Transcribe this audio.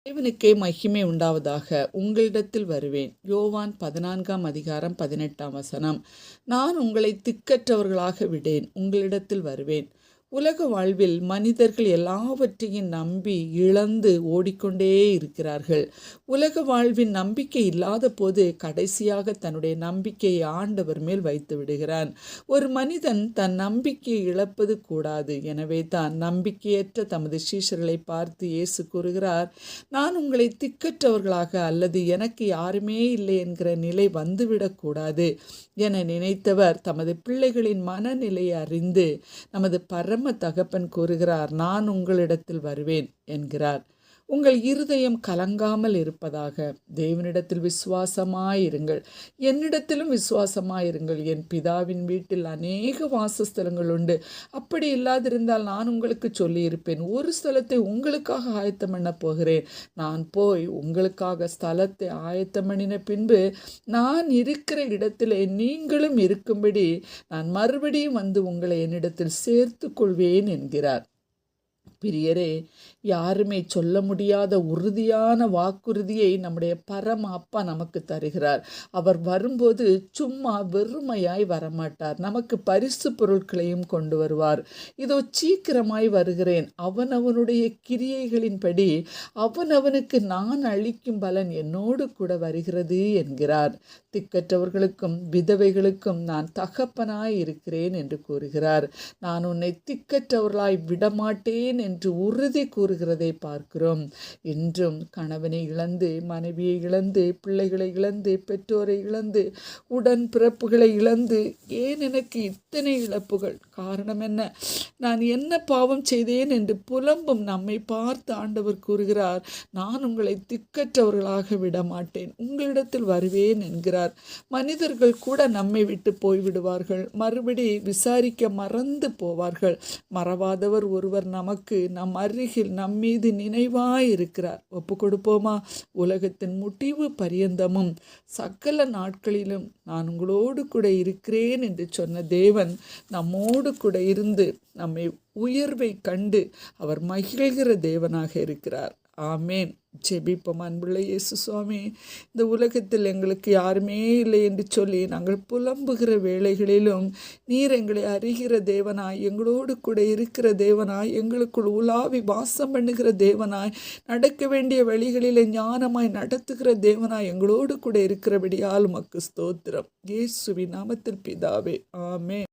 தேவனுக்கே மகிமை உண்டாவதாக. உங்களிடத்தில் வருவேன். யோவான் 14:18. நான் உங்களை திக்கற்றவர்களாக விடேன், உங்களிடத்தில் வருவேன். உலக வாழ்வில் மனிதர்கள் எல்லாவற்றையும் நம்பி இழந்து ஓடிக்கொண்டே இருக்கிறார்கள். உலக வாழ்வின் நம்பிக்கை இல்லாத போது கடைசியாக தன்னுடைய நம்பிக்கையை ஆண்டவர் மேல் வைத்து விடுகிறான். ஒரு மனிதன் தன் நம்பிக்கையை இழப்பது கூடாது. எனவே தான் நம்பிக்கையற்ற தமது சீஷர்களை பார்த்து இயேசு கூறுகிறார், நான் உங்களை திக்கற்றவர்களாக அல்லது எனக்கு யாருமே இல்லை என்கிற நிலை வந்துவிடக்கூடாது என நினைத்தவர் தமது பிள்ளைகளின் மனநிலையை அறிந்து நமது பரம தகப்பன் கூறுகிறார், நான் உங்களிடத்தில் வருவேன் என்கிறார். உங்கள் இருதயம் கலங்காமல் இருப்பதாக. தேவனிடத்தில் விசுவாசமாயிருங்கள், என்னிடத்திலும் விசுவாசமாயிருங்கள். என் பிதாவின் வீட்டில் அநேக வாசஸ்தலங்கள் உண்டு. அப்படி இல்லாதிருந்தால் நான் உங்களுக்கு சொல்லியிருப்பேன். ஒரு ஸ்தலத்தை உங்களுக்காக ஆயத்தம் பண்ண போகிறேன். நான் போய் உங்களுக்காக ஸ்தலத்தை ஆயத்தம் பண்ணின பின்பு நான் இருக்கிற இடத்திலே நீங்களும் இருக்கும்படி நான் மறுபடியும் வந்து உங்களை என்னிடத்தில் சேர்த்து கொள்வேன் என்கிறார். பிரியரே, யாருமே சொல்ல முடியாத உறுதியான வாக்குறுதியை நம்முடைய பரம அப்பா நமக்கு தருகிறார். அவர் வரும்போது சும்மா வெறுமையாய் வரமாட்டார், நமக்கு பரிசு பொருட்களையும் கொண்டு வருவார். இதோ சீக்கிரமாய் வருகிறேன், அவனவனுடைய கிரியைகளின்படி அவனவனுக்கு நான் அளிக்கும் பலன் என்னோடு கூட வருகிறது என்கிறார். திக்கற்றவர்களுக்கும் விதவைகளுக்கும் நான் தகப்பனாய் இருக்கிறேன் என்று கூறுகிறார். நான் உன்னை திக்கற்றவர்களாய் விடமாட்டேன் என்று உறுதி கூறுகிறதை பார்க்கிறோம். இன்றும் கணவனை இழந்து, மனைவியை இழந்து, பிள்ளைகளை இழந்து, பெற்றோரை இழந்து, உடன் பிறப்புகளை இழந்து, ஏன் எனக்கு இத்தனை இழப்புகள்? காரணம் என்ன? நான் என்ன பாவம் செய்தேன் என்று புலம்பும் நம்மை பார்த்து ஆண்டவர் கூறுகிறார், நான் உங்களை திக்கற்றவர்களாக விடமாட்டேன், உங்களிடத்தில் வருவேன் என்கிறார். மனிதர்கள் கூட நம்மை விட்டு போய்விடுவார்கள், மறுபடி விசாரிக்க மறந்து போவார்கள். மறவாதவர் ஒருவர் நமக்கு நம் அருகில் நம்மீது நினைவாய் இருக்கிறார். ஒப்பு கொடுப்போமா? உலகத்தின் முடிவு பரியந்தமும் சகல நாட்களிலும் நான் உங்களோடு கூட இருக்கிறேன் என்று சொன்ன தேவன் நம்மோடு கூட இருந்து நம்மை உயர்வை கண்டு அவர் மகிழ்கிற தேவனாக இருக்கிறார். ஆமேன். ஜெபிப்போம். அன்புள்ள இயேசு சுவாமி, இந்த உலகத்தில் எங்களுக்கு யாருமே இல்லை என்று சொல்லி நாங்கள் புலம்புகிற வேளைகளிலும் நீர் எங்களை அறிகிற தேவனாய், எங்களோடு கூட இருக்கிற தேவனாய், எங்களுக்குள் உலாவி வாசம் பண்ணுகிற தேவனாய், நடக்க வேண்டிய வழிகளில் ஞானமாய் நடத்துகிற தேவனாய் எங்களோடு கூட இருக்கிறபடியால் உமக்கு ஸ்தோத்திரம். இயேசுவின் நாமத்தில் பிதாவே, ஆமென்.